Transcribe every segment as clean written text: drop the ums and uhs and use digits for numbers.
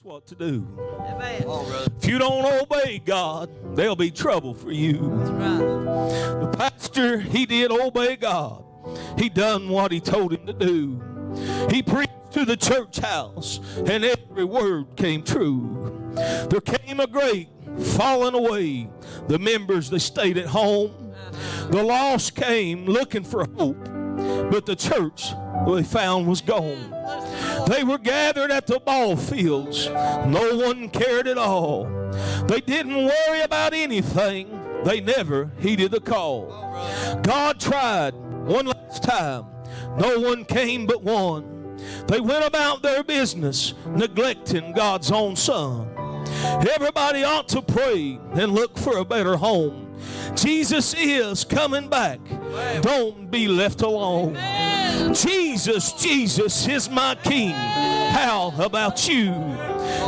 what to do. Amen. If you don't obey God, there'll be trouble for you. That's right. The pastor, he did obey God. He done what he told him to do. He preached to the church house, and every word came true. There came a great falling away. The members, they stayed at home. The lost came looking for hope, but the church they found was gone. They were gathered at the ball fields. No one cared at all. They didn't worry about anything. They never heeded the call. God tried one last time. No one came but one. They went about their business, neglecting God's own son. Everybody ought to pray and look for a better home. Jesus is coming back. Don't be left alone. Jesus, Jesus is my King. How about you?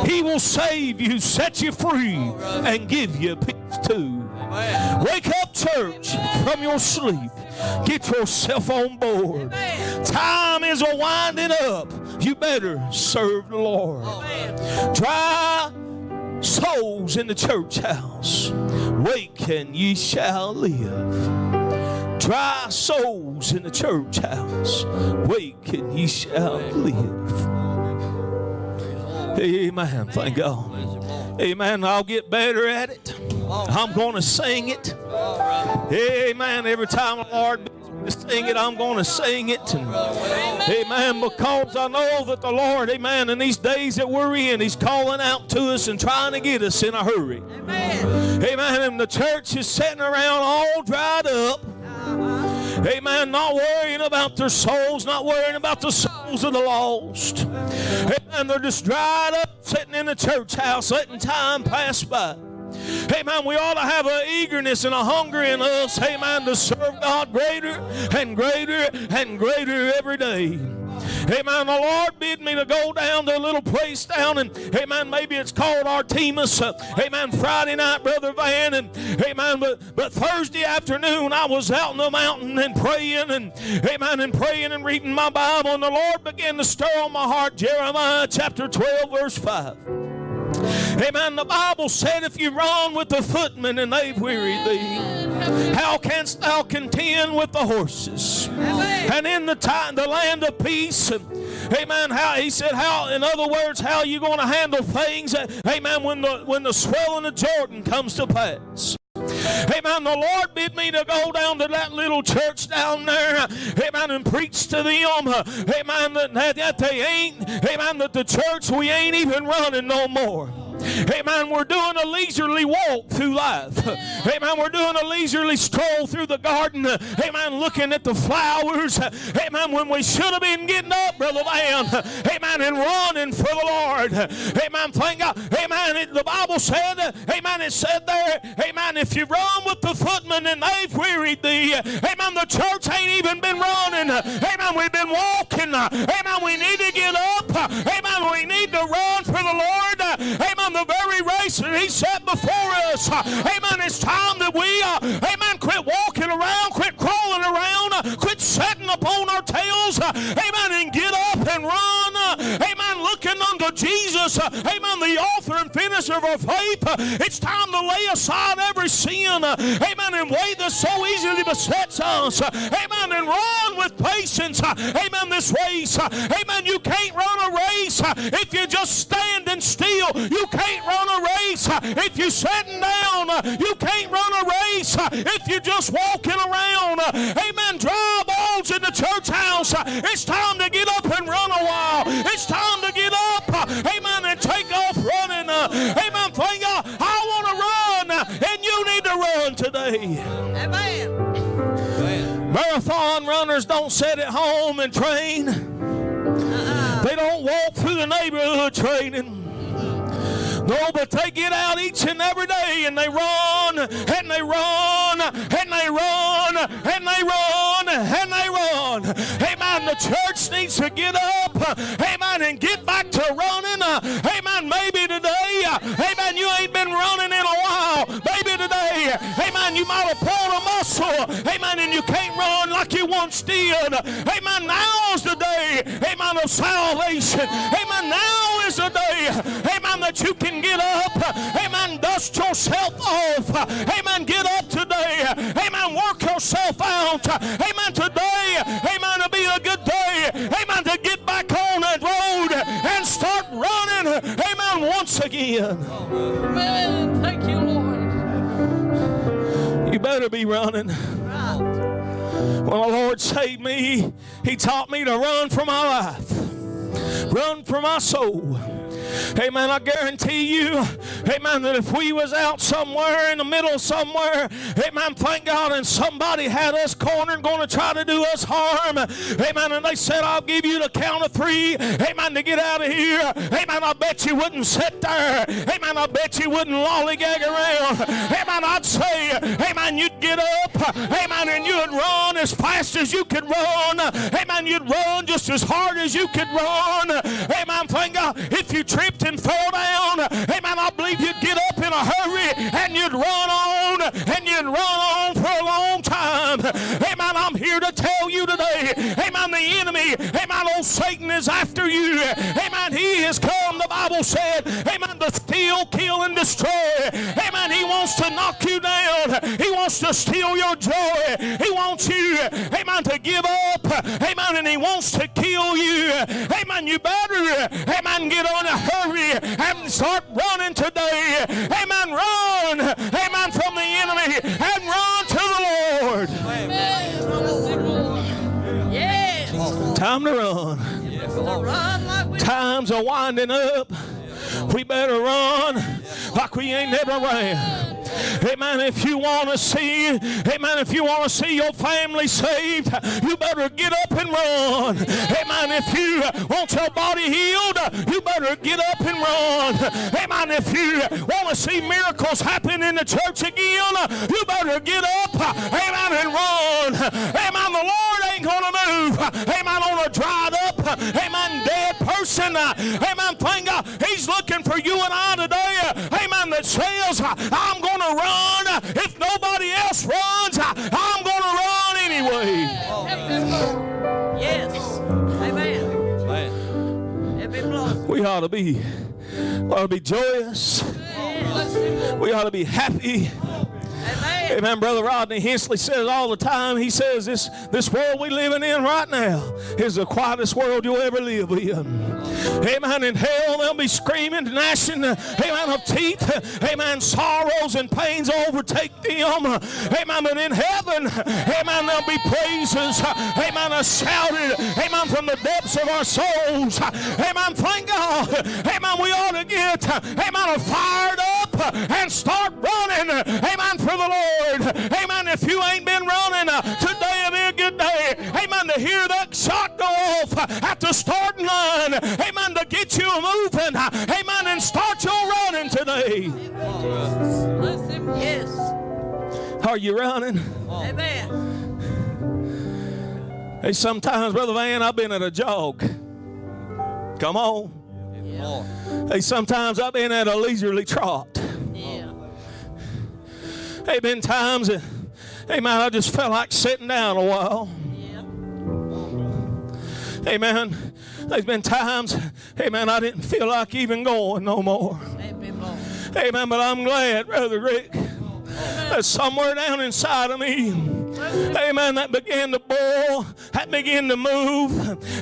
He will save you, set you free, and give you peace too. Wake up, church, from your sleep. Get yourself on board. Time is a winding up. You better serve the Lord. Dry souls in the church house. Wake and ye shall live. Dry souls in the church house. Wake and ye shall live. Amen. Thank God. Amen. I'll get better at it. I'm going to sing it. Amen. Every time the Lord bids me to sing it, I'm going to sing it. And, amen. Because I know that the Lord, amen, in these days that we're in, He's calling out to us and trying to get us in a hurry. Amen. And the church is sitting around all dried up. Amen. Not worrying about their souls, not worrying about the souls of the lost. Amen. They're just dried up, sitting in the church house, letting time pass by. Amen. We ought to have an eagerness and a hunger in us, amen, to serve God greater and greater and greater every day. Amen. The Lord bid me to go down to a little place down, and amen, maybe it's called Artemis. Amen. Friday night, Brother Van, and amen. But Thursday afternoon, I was out in the mountain and praying, and amen, and praying and reading my Bible, and the Lord began to stir on my heart. Jeremiah chapter 12, verse 5. Amen. The Bible said, if you run with the footmen and they've wearied thee, how canst thou contend with the horses? And in the land of peace, amen, how he said, how, in other words, how are you going to handle things, amen, when the swelling of Jordan comes to pass? Amen. The Lord bid me to go down to that little church down there, amen, and preach to them, amen, that they ain't, amen, that the church, we ain't even running no more. Amen. We're doing a leisurely walk through life. Amen. We're doing a leisurely stroll through the garden. Amen. Looking at the flowers. Amen. When we should have been getting up, Brother Van. Amen. And running for the Lord. Amen. Thank God. Amen. The Bible said, amen, it said there, amen, if you run with the footmen and they've wearied thee, amen, the church ain't even been running. Amen. We've been walking. Amen. We need to get up. Amen. We need to run for the Lord. Amen. The very race that He set before us. Amen. It's time that we, amen, quit walking around, quit crawling around, quit sitting upon our tails, amen, and get up and run. Amen. Looking unto Jesus, amen, the author and finisher of our faith. It's time to lay aside every sin, amen, and weight that so easily besets us. Amen. And run with patience. Amen. This race. Amen. You can't run a race if you're just standing still. You can't run a race if you're sitting down. You can't run a race if you're just walking around. Amen. Dry balls in the church house. It's time to get up and run a while. It's time to get up. Amen. And take off running. Amen. Thank God. I want to run, and you need to run today. Amen. Marathon runners don't sit at home and train. They don't walk through the neighborhood training. No, but they get out each and every day and they run, and they run, and they run, and they run, and they run. Amen. The church needs to get up, amen, and get back to running. Amen. Maybe today, amen, you ain't been running in a while. Maybe today, amen, you might have pulled a muscle, amen, and you can't run like you once once did. Amen. Now's the day, amen, of salvation. Amen. Now is the day, amen, that you can get up. Amen. Dust yourself off. Amen. Get up today. Amen. Work yourself out. Amen. Today, amen, to be a good day. Amen. To get back on that road and start running. Amen. Once again. Amen. Thank you, Lord. You better be running. When the Lord saved me, He taught me to run for my life, run for my soul. Amen. I guarantee you, amen, that if we was out somewhere in the middle somewhere, amen, thank God, and somebody had us cornered going to try to do us harm, amen, and they said, I'll give you the count of 3, amen, to get out of here, amen, I bet you wouldn't sit there, amen, I bet you wouldn't lollygag around, amen, I'd say, amen, you'd get up, amen, and you'd run as fast as you could run, amen, you'd run just as hard as you could run, amen, thank God. If you tripped and fell down, amen, I believe you'd get up in a hurry and you'd run on for a long time. Amen. I'm here to tell you today, amen, the enemy, amen, old Satan is after you. Amen. He has come, the Bible said, amen, to steal, kill, and destroy. Amen. He wants to knock you down. He wants to steal your joy. He wants you, amen, to give up. Amen. And he wants to kill you. Amen. You better, amen, get on a hurry and start running today. Amen. Run, amen, from the enemy and run to the Lord. Amen. Yes. Time to run. Run like we Times are winding up. We better run like we ain't never ran. Amen. If you want to see, amen, if you want to see your family saved, you better get up and run. Amen. If you want your body healed, you better get up and run. Amen. If you want to see miracles happen in the church again, you better get up, amen, and run. Amen. The Lord ain't going to move, amen, on a dried up, amen, dead person. Amen. Thank God. He's looking for you and I today, amen, that says, I'm going to run. If nobody else runs, I'm going to run anyway. Yes. Amen. We ought to be joyous. We ought to be happy. Amen. Brother Rodney Hensley says all the time, he says this world we living in right now is the quietest world you'll ever live in. Amen. In hell they'll be screaming, gnashing, amen, of teeth. Amen. Sorrows and pains overtake them. Amen. But in heaven, amen, there'll be praises. Amen. Shouted, amen, from the depths of our souls. Amen. Thank God. Amen. We ought to get, amen, fired up and start running. Amen. For the Lord. Amen. If you ain't been running, today will be a good day. Amen. To hear that shot go off at the starting line. Amen. To get you moving. Amen. And start your running today. Yes. Are you running? Amen. Hey, sometimes, Brother Van, I've been at a jog. Come on. Yeah. Hey, sometimes I've been at a leisurely trot. Yeah. Hey, been times that, hey, man, I just felt like sitting down a while. Yeah. Hey, man, there's been times, hey, man, I didn't feel like even going no more. Amen, Lord. Hey, man, but I'm glad, Brother Rick, that somewhere down inside of me, amen, that began to boil, that began to move,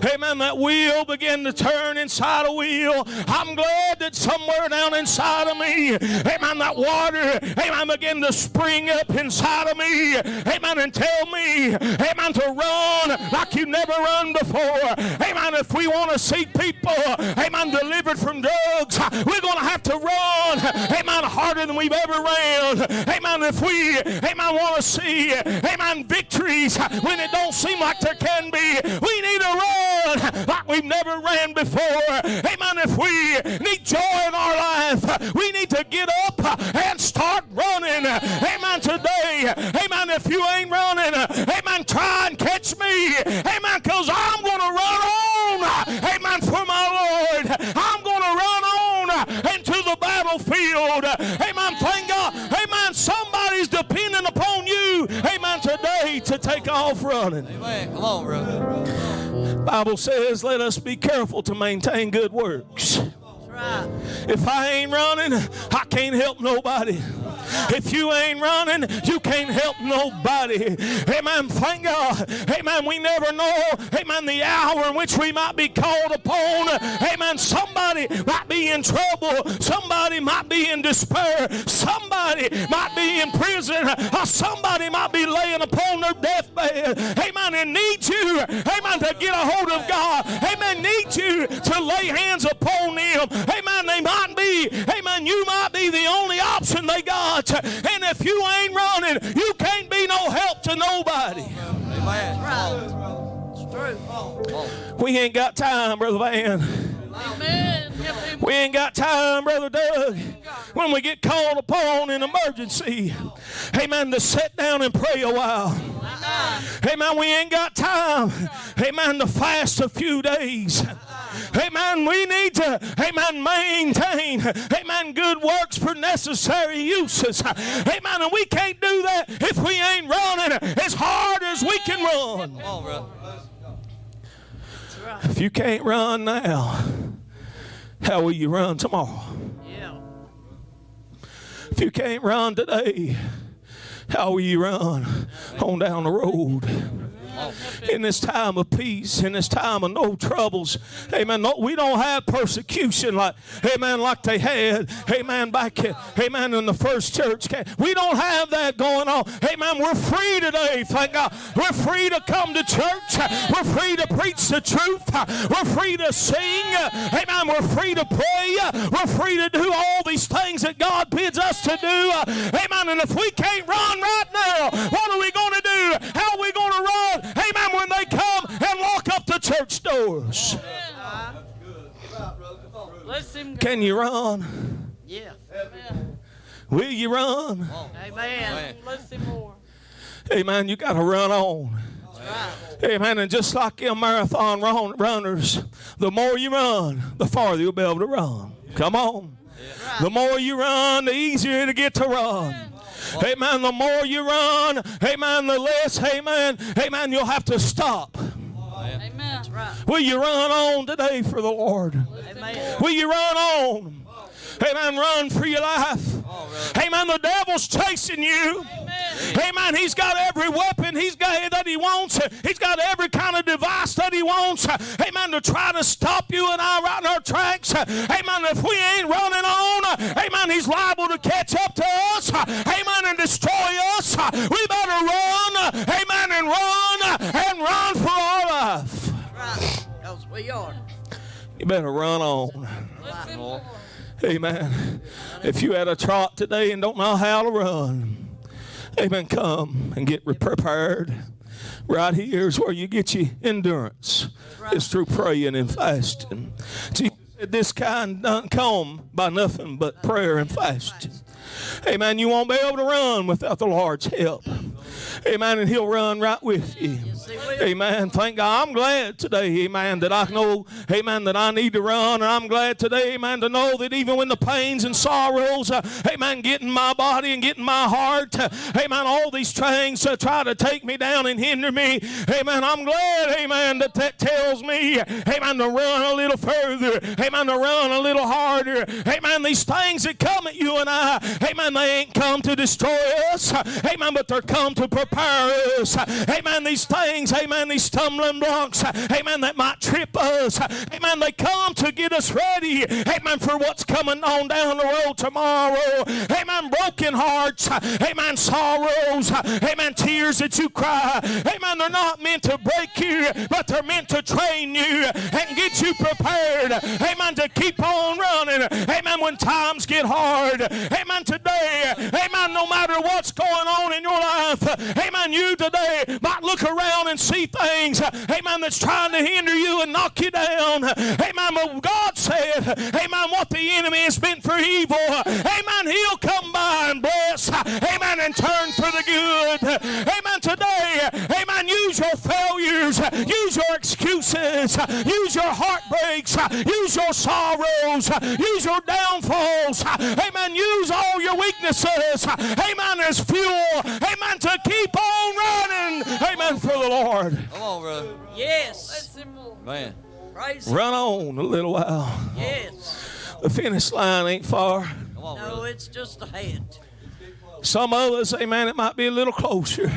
amen, that wheel began to turn inside a wheel. I'm glad that somewhere down inside of me, amen, that water, amen, began to spring up inside of me, amen, and tell me, amen, to run like you've never run before. Amen, if we want to see people, amen, delivered from drugs, we're going to have to run, amen, harder than we've ever ran. Amen, if we, amen, want to see, amen, victories when it don't seem like there can be, we need to run like we've never ran before. Amen, if we need joy in our life, we need to get up and start running. Amen, today, amen, if you ain't running, amen, try and catch me. Amen, because I'm going to run on, amen, for my Lord. I'm going to run on into the battlefield. Amen, thank God. Amen, somebody's depending upon you, amen, today to take off running. Amen. Come on, brother. Bible says, let us be careful to maintain good works. Right. If I ain't running, I can't help nobody. If you ain't running, you can't help nobody. Amen. Thank God. Amen. We never know, amen, the hour in which we might be called upon. Amen. Somebody might be in trouble. Somebody might be in despair. Somebody might be in prison. Or somebody might be laying upon their deathbed. Amen. And need you, amen, to get a hold of God. Amen. Need you to lay hands upon them. Amen. They might be, amen, you might be the only option they got. And if you ain't running, you can't be no help to nobody. Right. It's true. We ain't got time, Brother Van. Amen. We ain't got time, Brother Doug, when we get called upon in emergency, amen, to sit down and pray a while. Amen. We ain't got time, amen, to fast a few days. Amen. We need to, amen, maintain, amen, good works for necessary uses. Amen. And we can't do that if we ain't running as hard as we can run. Come on, brother. If you can't run now, how will you run tomorrow? Yeah. If you can't run today, how will you run on down the road? In this time of peace, in this time of no troubles, amen, no, we don't have persecution like, amen, like they had, amen, back, amen, in the first church. We don't have that going on. Amen, we're free today, thank God. We're free to come to church. We're free to preach the truth. We're free to sing. Amen, we're free to pray. We're free to do all these things that God bids us to do. Amen, and if we can't run right now, what are we going to do? How are we going to run? Amen, when they come and lock up the church doors. Can you run? Yeah. Will you run? Amen. Listen more. Amen, you got to run on. Right. Amen, and just like them marathon runners, the more you run, the farther you'll be able to run. Come on. The more you run, the easier it'll get to run. Amen. The more you run, amen, the less, amen, amen, you'll have to stop. Amen. Right. Will you run on today for the Lord? Amen. Will you run on? Amen. Run for your life. Amen. The devil's chasing you. Amen. He's got every weapon that he wants. He's got every kind of device that he wants. Amen. To try to stop you and I right in our tracks. Amen. If we ain't running on, amen, he's liable to catch up to us. Amen. And destroy us. We better run. Amen. And run for our life. Right. Because we are. You better run on. Listen. Amen. If you had a trot today and don't know how to run, amen, come and get prepared. Right here is where you get your endurance. It's through praying and fasting. Jesus said this kind doesn't come by nothing but prayer and fasting. Amen. You won't be able to run without the Lord's help. Amen. And he'll run right with you. Amen. Thank God. I'm glad today, amen, that I know, amen, that I need to run. And I'm glad today, amen, to know that even when the pains and sorrows, amen, get in my body and get in my heart, amen, all these things try to take me down and hinder me. Amen. I'm glad, amen, that tells me, amen, to run a little further. Amen. To run a little harder. Amen. These things that come at you and I, amen, they ain't come to destroy us. Amen. But they're come to prepare us. Amen. These things, amen, these stumbling blocks, amen, that might trip us. Amen. They come to get us ready. Amen. For what's coming on down the road tomorrow. Amen. Broken hearts. Amen. Sorrows. Amen. Tears that you cry. Amen. They're not meant to break you, but they're meant to train you and get you prepared. Amen. To keep on running. Amen. When times get hard. Amen. Today. Amen. No matter what's going on in your life. Amen. You today might look around and see things. Amen. That's trying to hinder you and knock you down. Amen. But God said, amen, what the enemy has meant for evil. Amen. He'll come by and bless. Amen. And turn for the good. Amen. Today. Amen. Use your failures. Use your excuses. Use your heartbreaks. Use your sorrows. Use your downfalls. Amen. Use all your weaknesses. Amen. As fuel. Amen. To keep on running. Amen. Amen. For the Lord. Come on, brother. Yes. Man. Praise Run on a little while. Yes. The finish line ain't far. Come on, No, brother. it's just ahead. Some of us, amen, it might be a little closer.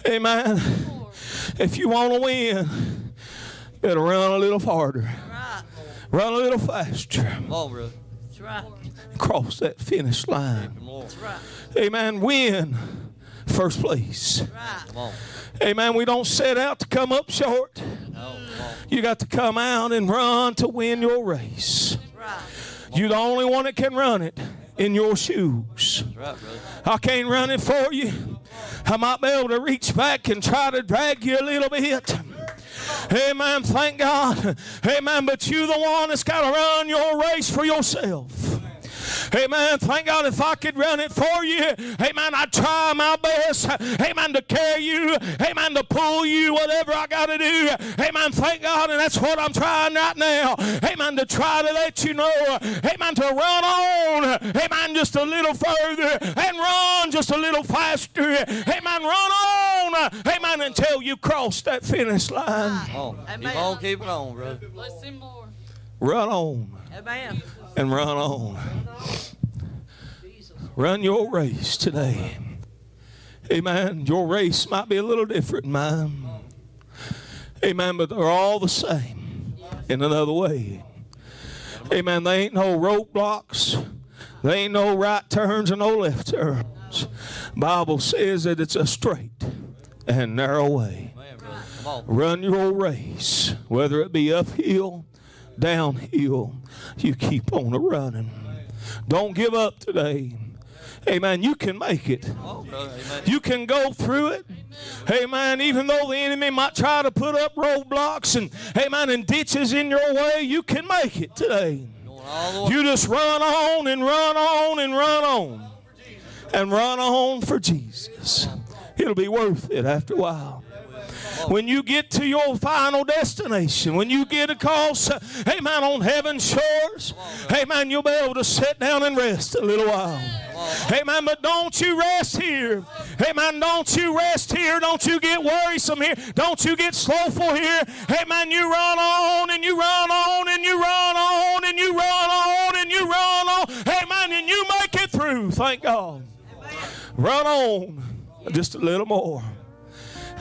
Amen. If you want to win, you better run a little farther. Right. Run a little faster. Come on, brother. That's right. Cross that finish line. Come on. That's right. Amen. Win first place. Right. Come on. Amen. We don't set out to come up short. No, come on. You got to come out and run to win your race. Right. You're the only one that can run it in your shoes. That's right, brother. I can't run it for you. I might be able to reach back and try to drag you a little bit. Amen. Thank God. Amen. But you're the one that's got to run your race for yourself. Amen. Thank God if I could run it for you. Amen. I'd try my best. Amen. To carry you. Amen. To pull you. Whatever I got to do. Amen. Thank God. And that's what I'm trying right now. Amen. To try to let you know. Amen. To run on. Amen. Just a little further. And run just a little faster. Amen. Run on. Amen. Until you cross that finish line. Come on. Amen. Keep on keeping on, brother. Bless him, Lord. Run on. Amen. And run on. Run your race today. Amen. Your race might be a little different than mine. Amen. But they're all the same in another way. Amen. They ain't no roadblocks. They ain't no right turns or no left turns. Bible says that it's a straight and narrow way. Man, brother. Come on. Run your race, whether it be uphill, downhill, you keep on running. Don't give up today. Amen. You can make it. Come on, brother. Amen. You can go through it. Amen. Even though the enemy might try to put up roadblocks and, amen, and ditches in your way, you can make it today. Going all the way. You just run on and run on and run on. And run on for Jesus. It'll be worth it after a while. When you get to your final destination, when you get across, amen, on heaven's shores, amen, you'll be able to sit down and rest a little while. Amen, but don't you rest here. Amen, don't you rest here. Don't you get worrisome here. Don't you get slowful here. Amen, you run on and you run on and you run on and you run on and you run on. Amen, and you make it through. Thank God. Run on just a little more.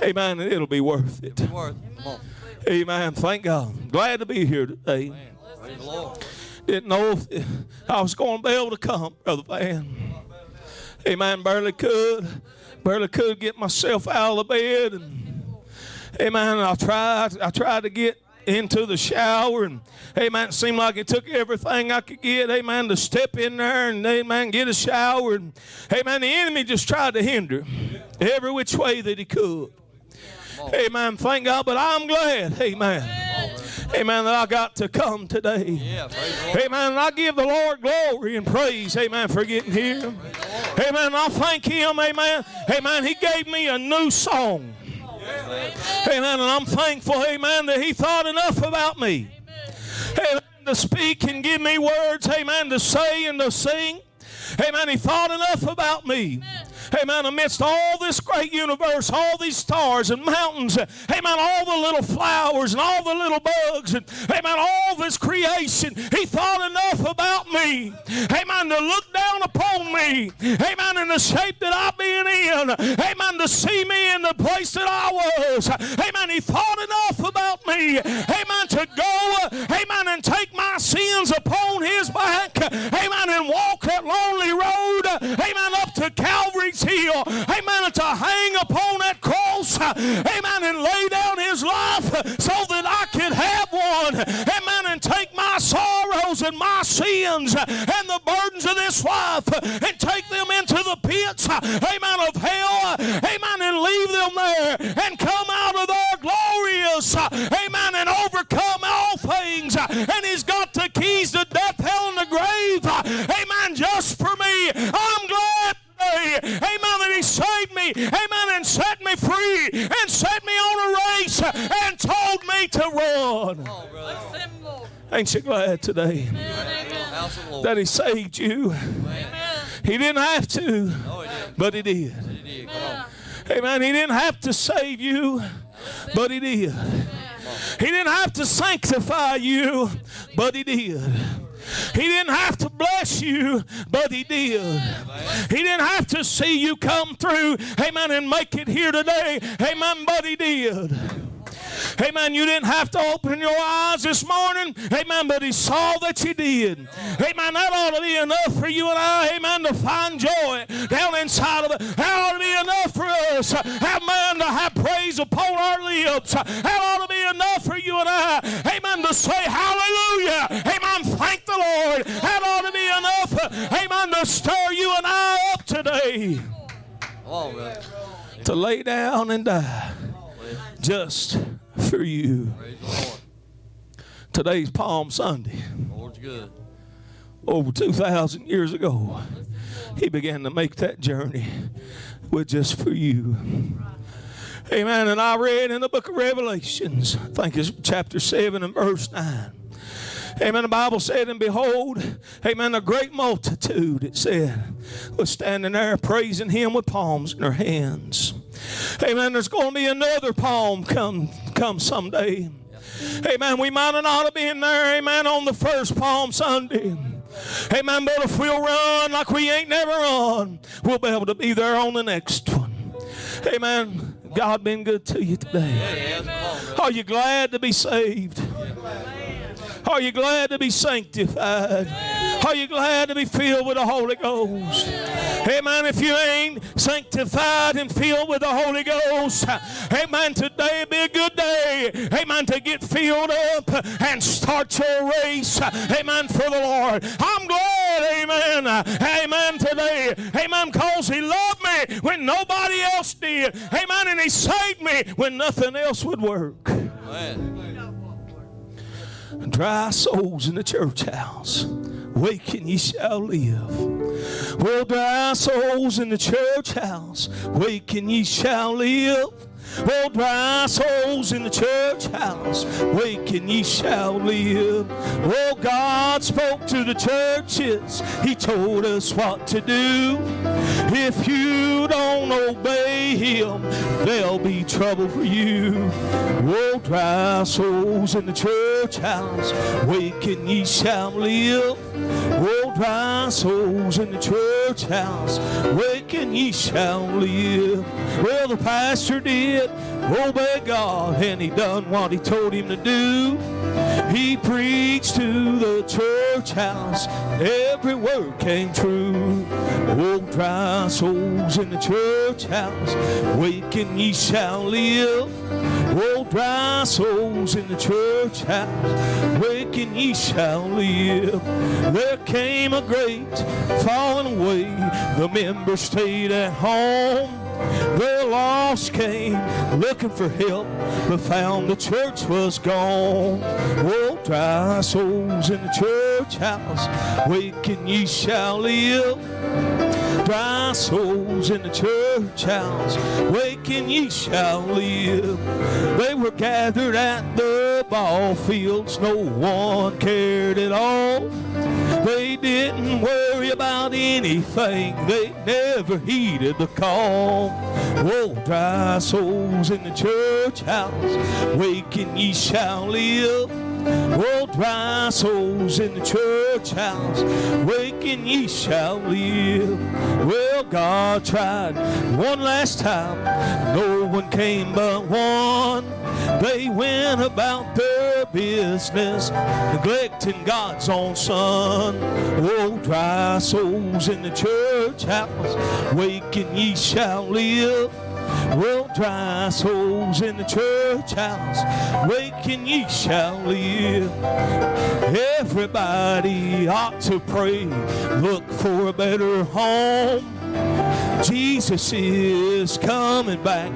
Amen, and it'll be worth it. Worth it. Come on. Amen. Thank God. Glad to be here today. Man, praise the Lord. Didn't know if I was going to be able to come, Brother Van. Amen. Barely could get myself out of the bed. And, amen. I tried to get into the shower, and amen, it seemed like it took everything I could get, amen, to step in there and, amen, get a shower. And, amen, the enemy just tried to hinder every which way that he could. Amen. Thank God. But I'm glad, amen, amen, that I got to come today. Yeah, praise the Lord. Amen. And I give the Lord glory and praise, amen, for getting here. Amen. And I thank him, amen. Amen. He gave me a new song. Amen. And I'm thankful, amen, that he thought enough about me. Amen. To speak and give me words, amen, to say and to sing. Amen. He thought enough about me. Amen. Amidst all this great universe, all these stars and mountains, amen, all the little flowers and all the little bugs, and amen, all this creation, he thought enough about me, amen, to look down upon me, amen, in the shape that I've been in, amen, to see me in the place that I was, amen. He thought enough about me, amen, to go, amen, and take my sins upon his back, amen, and walk that lonely road, amen, up to Calvary's hill, amen, and to hang upon that cross, amen, and lay down his life so that I could have one, amen, and take my sorrows and my sins and the burdens of this life and take them into the pits, amen, of hell, amen, and leave them there and come out of there glorious, amen, and overcome all things. And he's got the keys to death, hell, and the grave, amen, just for me. I'm glad, amen, that he saved me, amen, and set me free and set me on a race and told me to run. Come on, brother. Bless him, Lord. Ain't you glad today Amen. House of the Lord. that he saved you? Amen. He didn't have to, No, he did. but he did. He did. Come on. Amen. He didn't have to save you, but He did. He didn't have to sanctify you, but He did. He didn't have to bless you, but He did. He didn't have to see you come through, amen, and make it here today, amen, but He did. Amen. You didn't have to open your eyes this morning. Amen. But He saw that you did. Amen. That ought to be enough for you and I. Amen. To find joy down inside of it. That ought to be enough for us. Amen. To have praise upon our lips. That ought to be enough for you and I. Amen. To say hallelujah. Amen. Thank the Lord. That ought to be enough. Amen. To stir you and I up today. Oh, man. To lay down and die. Just for you. Praise the Lord. Today's Palm Sunday. Lord's good. Over 2,000 years ago, He began to make that journey with just for you. Amen. And I read in the book of Revelations, I think it's chapter 7 and verse 9. Amen. The Bible said, and behold, amen, a great multitude, it said, was standing there praising Him with palms in their hands. Amen. There's going to be another palm come someday. Amen. We might not have been there, amen, on the first Palm Sunday. Amen. But if we'll run like we ain't never run, we'll be able to be there on the next one. Amen. God been good to you today. Are you glad to be saved? Are you glad to be sanctified? Are you glad to be filled with the Holy Ghost? Amen. If you ain't sanctified and filled with the Holy Ghost, amen, today be a good day, amen, to get filled up and start your race, amen, for the Lord. I'm glad, amen, amen, today, amen, because He loved me when nobody else did, amen, and He saved me when nothing else would work. Amen. Dry souls in the church house, wake and ye shall live. Well, dry souls in the church house, wake and ye shall live. Oh, dry souls in the church house, wake and ye shall live. Oh, God spoke to the churches. He told us what to do. If you don't obey Him, there'll be trouble for you. Oh, dry souls in the church house, wake and ye shall live. Oh, dry souls in the church house, wake and ye shall live. Well, the pastor did obey God, and he done what He told him to do. He preached to the church house, every word came true. Oh, dry souls in the church house, wake and ye shall live. Oh, dry souls in the church house, wake and ye shall live. There came a great falling away, the members stayed at home. The lost came looking for help, but found the church was gone. Oh, dry souls in the church house, wake and ye shall live. Dry souls in the church house, wake and ye shall live. They were gathered at the ball fields, no one cared at all. They didn't worry about anything, they never heeded the call. Oh, dry souls in the church house, wake and ye shall live. Oh, dry souls in the church house, wake and ye shall live. Well, God tried one last time, no one came but one. They went about their business, neglecting God's own Son. Oh, dry souls in the church house, wake and ye shall live. Well, dry souls in the church house, wake and ye shall live. Everybody ought to pray, look for a better home. Jesus is coming back,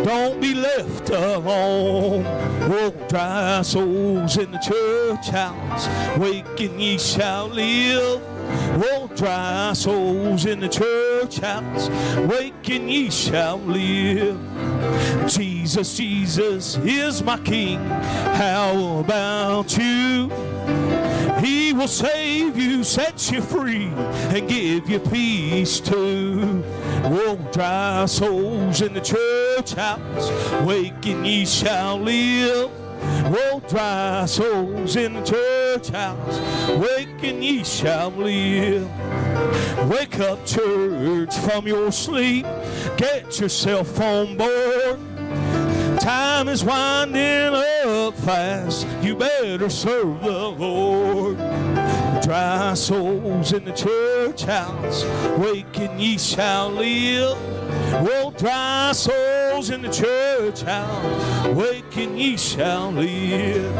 don't be left alone. Oh, dry souls in the church house, wake and ye shall live. Oh, dry souls in the church house, wake and ye shall live. Jesus, Jesus is my King, how about you? He will save you, set you free, and give you peace too. Oh, dry souls in the church house, wake and ye shall live. Oh, dry souls in the church house, wake and ye shall live. Wake up, church, from your sleep. Get yourself on board. Time is winding up fast. You better serve the Lord. Dry souls in the church house, wake and ye shall live. Oh, dry souls in the church house, wake and ye shall live.